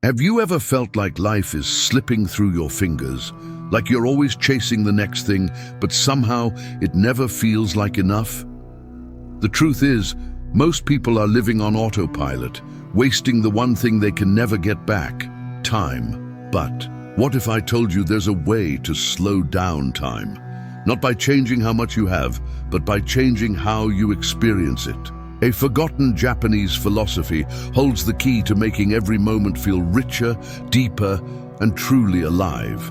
Have you ever felt like life is slipping through your fingers, like you're always chasing the next thing, but somehow it never feels like enough? The truth is, most people are living on autopilot, wasting the one thing they can never get back, time. But what if I told you there's a way to slow down time? Not by changing how much you have, but by changing how you experience it. A forgotten Japanese philosophy holds the key to making every moment feel richer, deeper, and truly alive.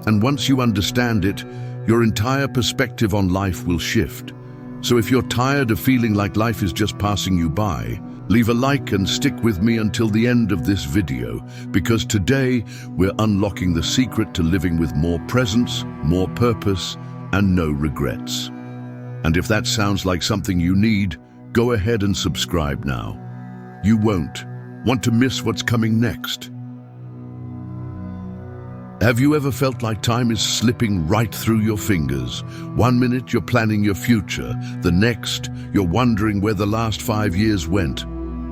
And once you understand it, your entire perspective on life will shift. So if you're tired of feeling like life is just passing you by, leave a like and stick with me until the end of this video, because today we're unlocking the secret to living with more presence, more purpose, and no regrets. And if that sounds like something you need, go ahead and subscribe now. You won't want to miss what's coming next. Have you ever felt like time is slipping right through your fingers? 1 minute you're planning your future, the next you're wondering where the last 5 years went.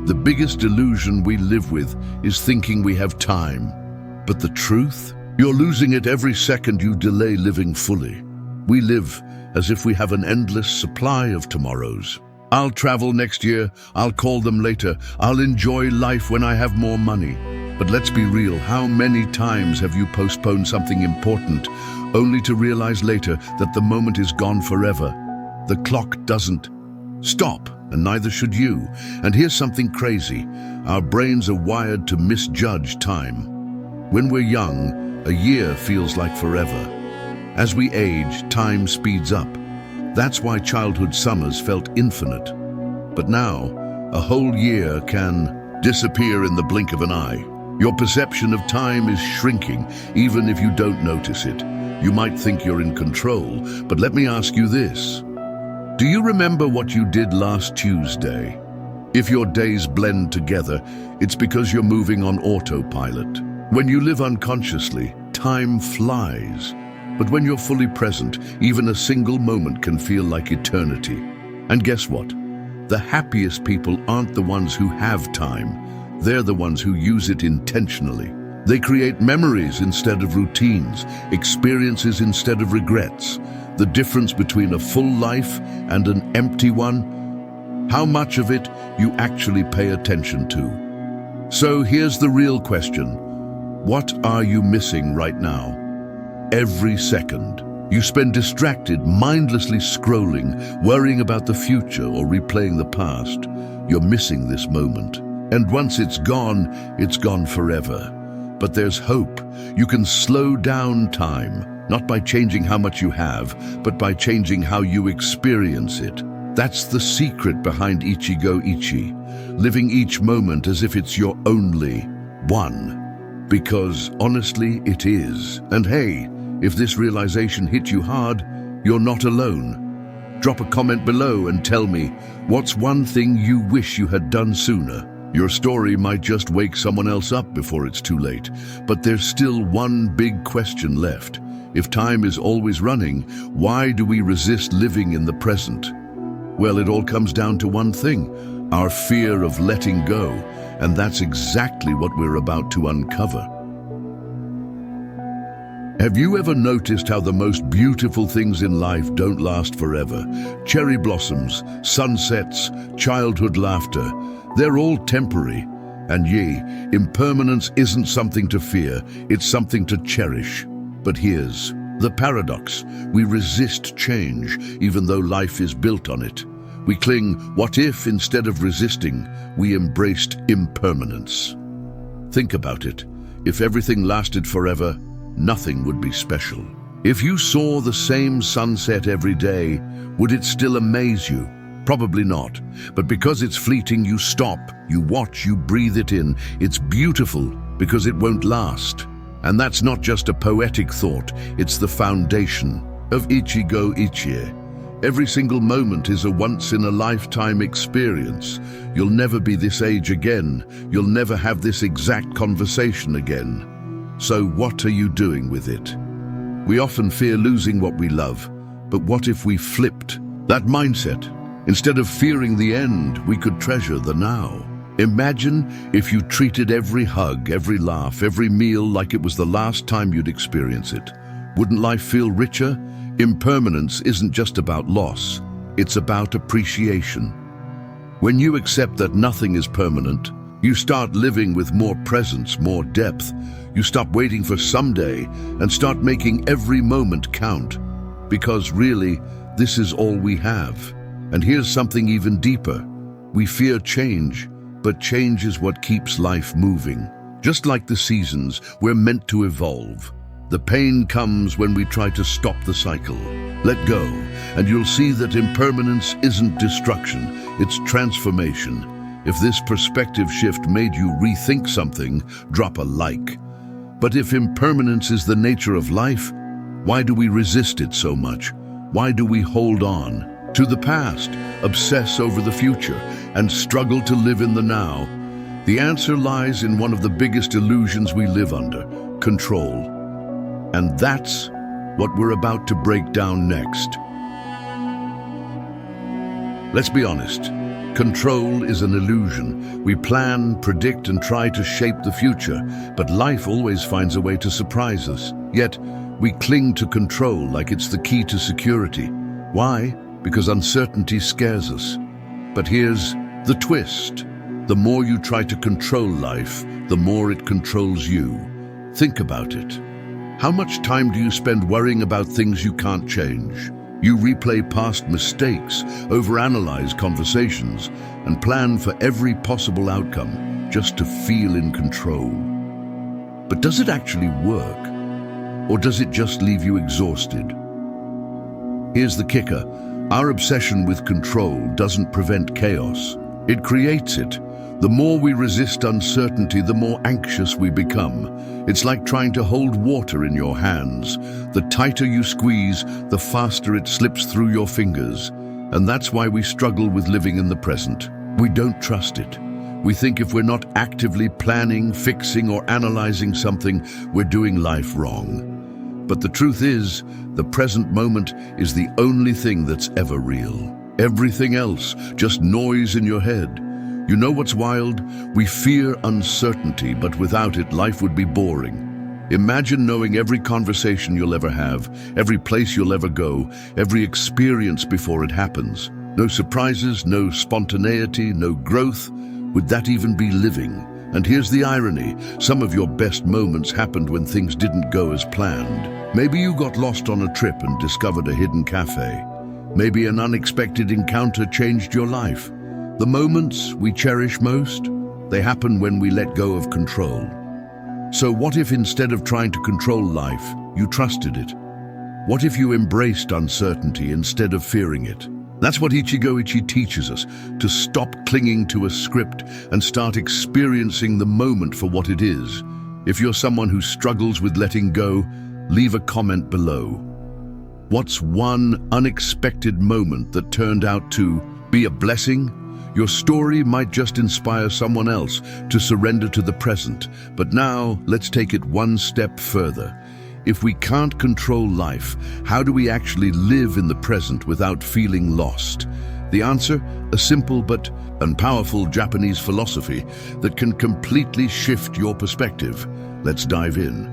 The biggest illusion we live with is thinking we have time. But the truth? You're losing it every second you delay living fully. We live as if we have an endless supply of tomorrows. I'll travel next year, I'll call them later, I'll enjoy life when I have more money. But let's be real, how many times have you postponed something important, only to realize later that the moment is gone forever? The clock doesn't stop, and neither should you. And here's something crazy. Our brains are wired to misjudge time. When we're young, a year feels like forever. As we age, time speeds up. That's why childhood summers felt infinite. But now, a whole year can disappear in the blink of an eye. Your perception of time is shrinking, even if you don't notice it. You might think you're in control, but let me ask you this. Do you remember what you did last Tuesday? If your days blend together, it's because you're moving on autopilot. When you live unconsciously, time flies. But when you're fully present, even a single moment can feel like eternity. And guess what? The happiest people aren't the ones who have time. They're the ones who use it intentionally. They create memories instead of routines, experiences instead of regrets. The difference between a full life and an empty one, how much of it you actually pay attention to. So here's the real question. What are you missing right now? Every second, you spend distracted, mindlessly scrolling, worrying about the future or replaying the past. You're missing this moment. And once it's gone forever. But there's hope. You can slow down time, not by changing how much you have, but by changing how you experience it. That's the secret behind Ichigo Ichie, living each moment as if it's your only one. Because honestly, it is. And hey, if this realization hit you hard, you're not alone. Drop a comment below and tell me, what's one thing you wish you had done sooner? Your story might just wake someone else up before it's too late, but there's still one big question left. If time is always running, why do we resist living in the present? Well, it all comes down to one thing, our fear of letting go, and that's exactly what we're about to uncover. Have you ever noticed how the most beautiful things in life don't last forever? Cherry blossoms, sunsets, childhood laughter, they're all temporary. And impermanence isn't something to fear, it's something to cherish. But here's the paradox. We resist change, even though life is built on it. We cling, what if, instead of resisting, we embraced impermanence? Think about it. If everything lasted forever, nothing would be special. If you saw the same sunset every day, would it still amaze you? Probably not. But because it's fleeting, you stop, you watch, you breathe it in. It's beautiful because it won't last. And that's not just a poetic thought, it's the foundation of Ichigo Ichie. Every single moment is a once-in-a-lifetime experience. You'll never be this age again. You'll never have this exact conversation again. So what are you doing with it? We often fear losing what we love, but what if we flipped that mindset? Instead of fearing the end, we could treasure the now. Imagine if you treated every hug, every laugh, every meal like it was the last time you'd experience it. Wouldn't life feel richer? Impermanence isn't just about loss, it's about appreciation. When you accept that nothing is permanent, you start living with more presence, more depth. You stop waiting for someday and start making every moment count. Because really, this is all we have. And here's something even deeper. We fear change, but change is what keeps life moving. Just like the seasons, we're meant to evolve. The pain comes when we try to stop the cycle. Let go, and you'll see that impermanence isn't destruction, it's transformation. If this perspective shift made you rethink something, drop a like. But if impermanence is the nature of life, why do we resist it so much? Why do we hold on to the past, obsess over the future, and struggle to live in the now? The answer lies in one of the biggest illusions we live under: control. And that's what we're about to break down next. Let's be honest. Control is an illusion. We plan, predict, and try to shape the future, but life always finds a way to surprise us. Yet, we cling to control like it's the key to security. Why? Because uncertainty scares us. But here's the twist. The more you try to control life, the more it controls you. Think about it. How much time do you spend worrying about things you can't change? You replay past mistakes, overanalyze conversations, and plan for every possible outcome just to feel in control. But does it actually work? Or does it just leave you exhausted? Here's the kicker. Our obsession with control doesn't prevent chaos. It creates it. The more we resist uncertainty, the more anxious we become. It's like trying to hold water in your hands. The tighter you squeeze, the faster it slips through your fingers. And that's why we struggle with living in the present. We don't trust it. We think if we're not actively planning, fixing, or analyzing something, we're doing life wrong. But the truth is, the present moment is the only thing that's ever real. Everything else, just noise in your head. You know what's wild? We fear uncertainty, but without it, life would be boring. Imagine knowing every conversation you'll ever have, every place you'll ever go, every experience before it happens. No surprises, no spontaneity, no growth. Would that even be living? And here's the irony. Some of your best moments happened when things didn't go as planned. Maybe you got lost on a trip and discovered a hidden cafe. Maybe an unexpected encounter changed your life. The moments we cherish most, they happen when we let go of control. So what if instead of trying to control life, you trusted it? What if you embraced uncertainty instead of fearing it? That's what Ichigo Ichie teaches us, to stop clinging to a script and start experiencing the moment for what it is. If you're someone who struggles with letting go, leave a comment below. What's one unexpected moment that turned out to be a blessing? Your story might just inspire someone else to surrender to the present. But now, let's take it one step further. If we can't control life, how do we actually live in the present without feeling lost? The answer? A simple but powerful Japanese philosophy that can completely shift your perspective. Let's dive in.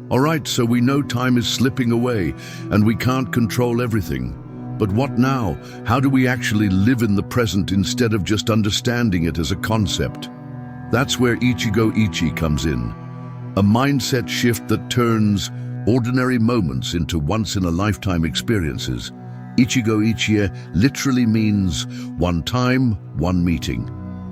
All right, so we know time is slipping away and we can't control everything. But what now? How do we actually live in the present instead of just understanding it as a concept? That's where Ichigo Ichie comes in. A mindset shift that turns ordinary moments into once-in-a-lifetime experiences. Ichigo Ichie literally means one time, one meeting.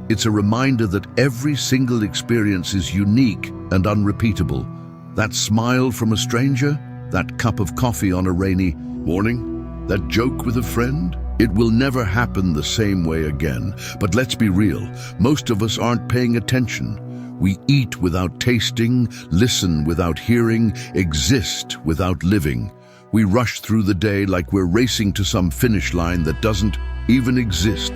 It's a reminder that every single experience is unique and unrepeatable. That smile from a stranger, that cup of coffee on a rainy morning, that joke with a friend, it will never happen the same way again. But let's be real, most of us aren't paying attention. We eat without tasting, listen without hearing, exist without living. We rush through the day like we're racing to some finish line that doesn't even exist.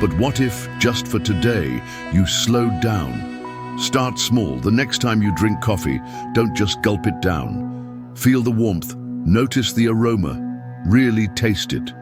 But what if, just for today, you slowed down? Start small. The next time you drink coffee, don't just gulp it down. Feel the warmth, notice the aroma, really taste it.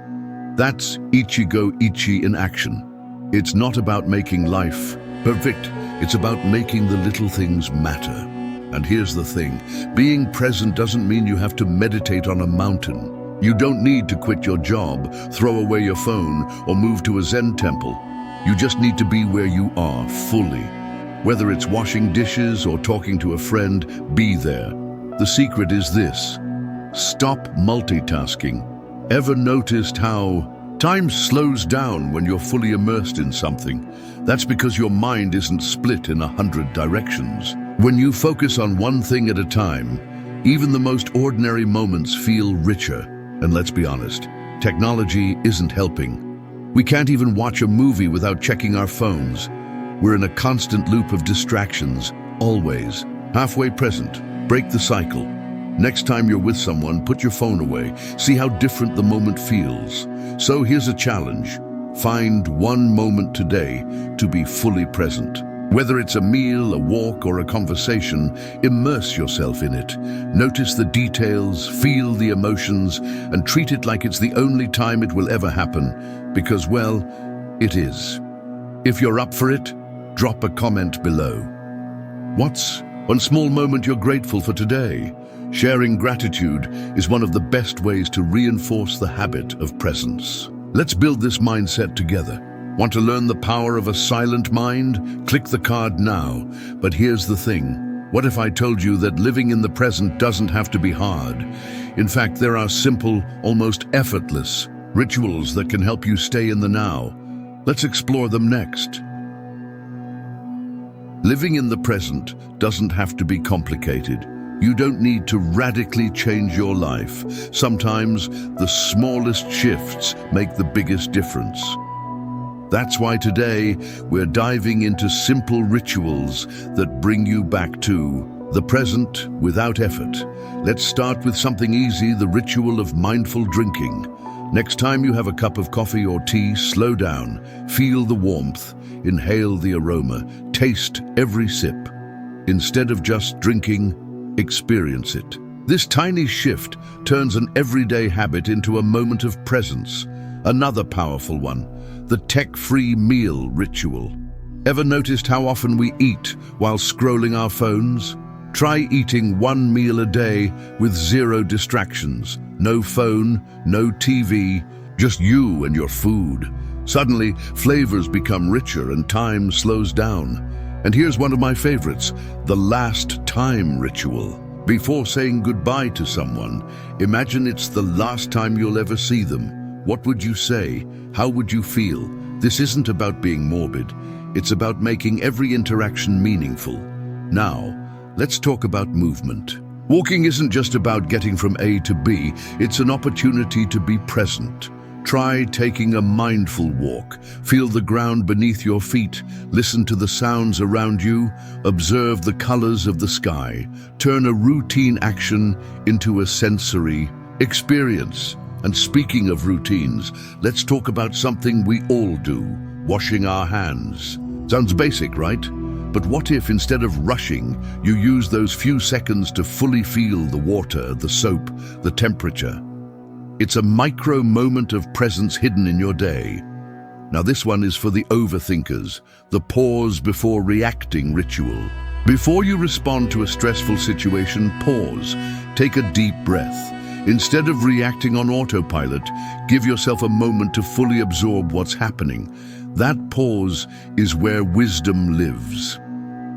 That's Ichigo Ichie in action. It's not about making life perfect. It's about making the little things matter. And here's the thing, being present doesn't mean you have to meditate on a mountain. You don't need to quit your job, throw away your phone, or move to a Zen temple. You just need to be where you are, fully. Whether it's washing dishes or talking to a friend, be there. The secret is this: stop multitasking. Ever noticed how time slows down when you're fully immersed in something? That's because your mind isn't split in 100 directions. When you focus on one thing at a time, even the most ordinary moments feel richer. And let's be honest, technology isn't helping. We can't even watch a movie without checking our phones. We're in a constant loop of distractions, always. Halfway present, break the cycle. Next time you're with someone, put your phone away. See how different the moment feels. So here's a challenge. Find one moment today to be fully present. Whether it's a meal, a walk, or a conversation, immerse yourself in it. Notice the details, feel the emotions, and treat it like it's the only time it will ever happen. Because, well, it is. If you're up for it, drop a comment below. What's one small moment you're grateful for today? Sharing gratitude is one of the best ways to reinforce the habit of presence. Let's build this mindset together. Want to learn the power of a silent mind? Click the card now. But here's the thing. What if I told you that living in the present doesn't have to be hard? In fact, there are simple, almost effortless rituals that can help you stay in the now. Let's explore them next. Living in the present doesn't have to be complicated. You don't need to radically change your life. Sometimes the smallest shifts make the biggest difference. That's why today we're diving into simple rituals that bring you back to the present without effort. Let's start with something easy, the ritual of mindful drinking. Next time you have a cup of coffee or tea, slow down, feel the warmth, inhale the aroma, taste every sip. Instead of just drinking, experience it. This tiny shift turns an everyday habit into a moment of presence. Another powerful one, the tech-free meal ritual. Ever noticed how often we eat while scrolling our phones? Try eating one meal a day with zero distractions. No phone, no TV, just you and your food. Suddenly, flavors become richer and time slows down. And here's one of my favorites, the last time ritual. Before saying goodbye to someone, imagine it's the last time you'll ever see them. What would you say? How would you feel? This isn't about being morbid. It's about making every interaction meaningful. Now, let's talk about movement. Walking isn't just about getting from A to B. It's an opportunity to be present. Try taking a mindful walk. Feel the ground beneath your feet. Listen to the sounds around you. Observe the colors of the sky. Turn a routine action into a sensory experience. And speaking of routines, let's talk about something we all do, washing our hands. Sounds basic, right? But what if instead of rushing, you use those few seconds to fully feel the water, the soap, the temperature? It's a micro moment of presence hidden in your day. Now this one is for the overthinkers, the pause before reacting ritual. Before you respond to a stressful situation, pause. Take a deep breath. Instead of reacting on autopilot, give yourself a moment to fully absorb what's happening. That pause is where wisdom lives.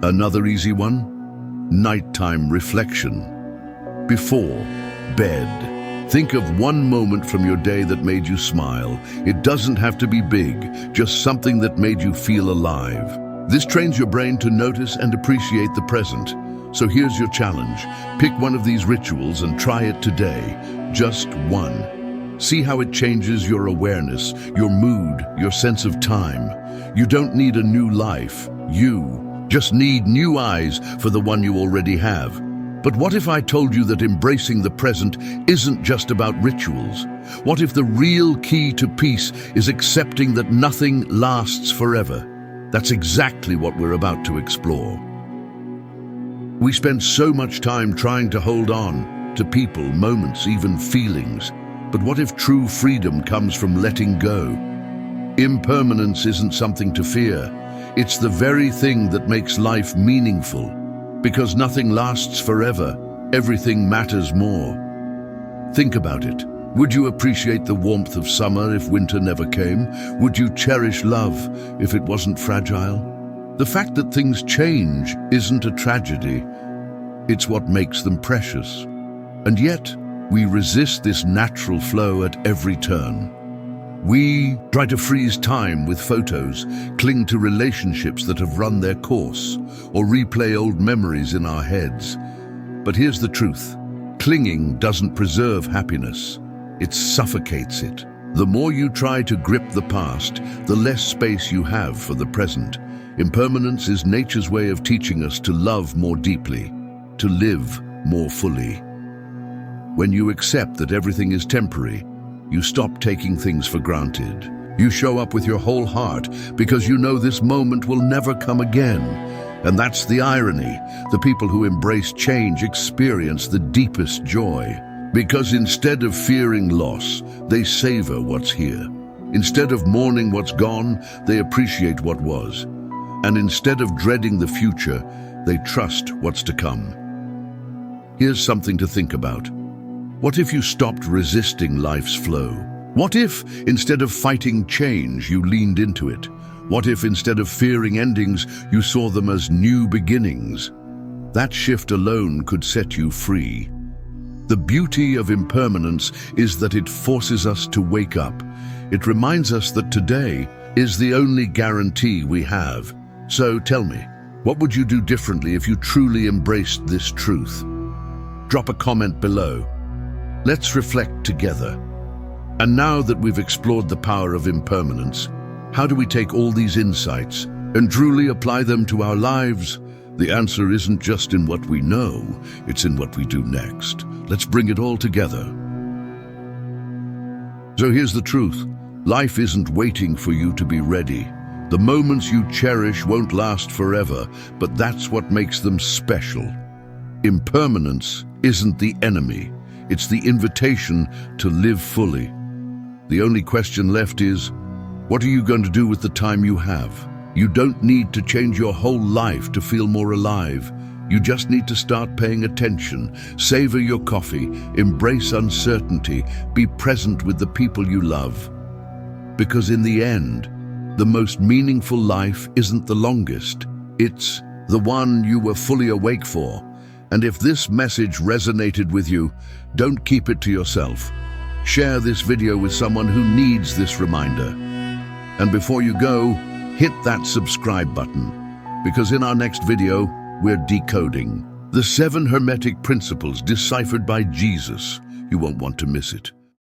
Another easy one? Nighttime reflection. Before bed, think of one moment from your day that made you smile. It doesn't have to be big, just something that made you feel alive. This trains your brain to notice and appreciate the present. So here's your challenge. Pick one of these rituals and try it today. Just one. See how it changes your awareness, your mood, your sense of time. You don't need a new life. You just need new eyes for the one you already have. But what if I told you that embracing the present isn't just about rituals? What if the real key to peace is accepting that nothing lasts forever? That's exactly what we're about to explore. We spend so much time trying to hold on to people, moments, even feelings. But what if true freedom comes from letting go? Impermanence isn't something to fear. It's the very thing that makes life meaningful. Because nothing lasts forever, everything matters more. Think about it. Would you appreciate the warmth of summer if winter never came? Would you cherish love if it wasn't fragile? The fact that things change isn't a tragedy. It's what makes them precious. And yet, we resist this natural flow at every turn. We try to freeze time with photos, cling to relationships that have run their course, or replay old memories in our heads. But here's the truth. Clinging doesn't preserve happiness. It suffocates it. The more you try to grip the past, the less space you have for the present. Impermanence is nature's way of teaching us to love more deeply, to live more fully. When you accept that everything is temporary, you stop taking things for granted. You show up with your whole heart because you know this moment will never come again. And that's the irony. The people who embrace change experience the deepest joy. Because instead of fearing loss, they savor what's here. Instead of mourning what's gone, they appreciate what was. And instead of dreading the future, they trust what's to come. Here's something to think about. What if you stopped resisting life's flow? What if, instead of fighting change, you leaned into it? What if, instead of fearing endings, you saw them as new beginnings? That shift alone could set you free. The beauty of impermanence is that it forces us to wake up. It reminds us that today is the only guarantee we have. So tell me, what would you do differently if you truly embraced this truth? Drop a comment below. Let's reflect together. And now that we've explored the power of impermanence, how do we take all these insights and truly apply them to our lives? The answer isn't just in what we know, it's in what we do next. Let's bring it all together. So here's the truth. Life isn't waiting for you to be ready. The moments you cherish won't last forever, but that's what makes them special. Impermanence isn't the enemy. It's the invitation to live fully. The only question left is, what are you going to do with the time you have? You don't need to change your whole life to feel more alive. You just need to start paying attention, savor your coffee, embrace uncertainty, be present with the people you love. Because in the end, the most meaningful life isn't the longest. It's the one you were fully awake for. And if this message resonated with you, don't keep it to yourself. Share this video with someone who needs this reminder. And before you go, hit that subscribe button, because in our next video, we're decoding the 7 Hermetic principles deciphered by Jesus. You won't want to miss it.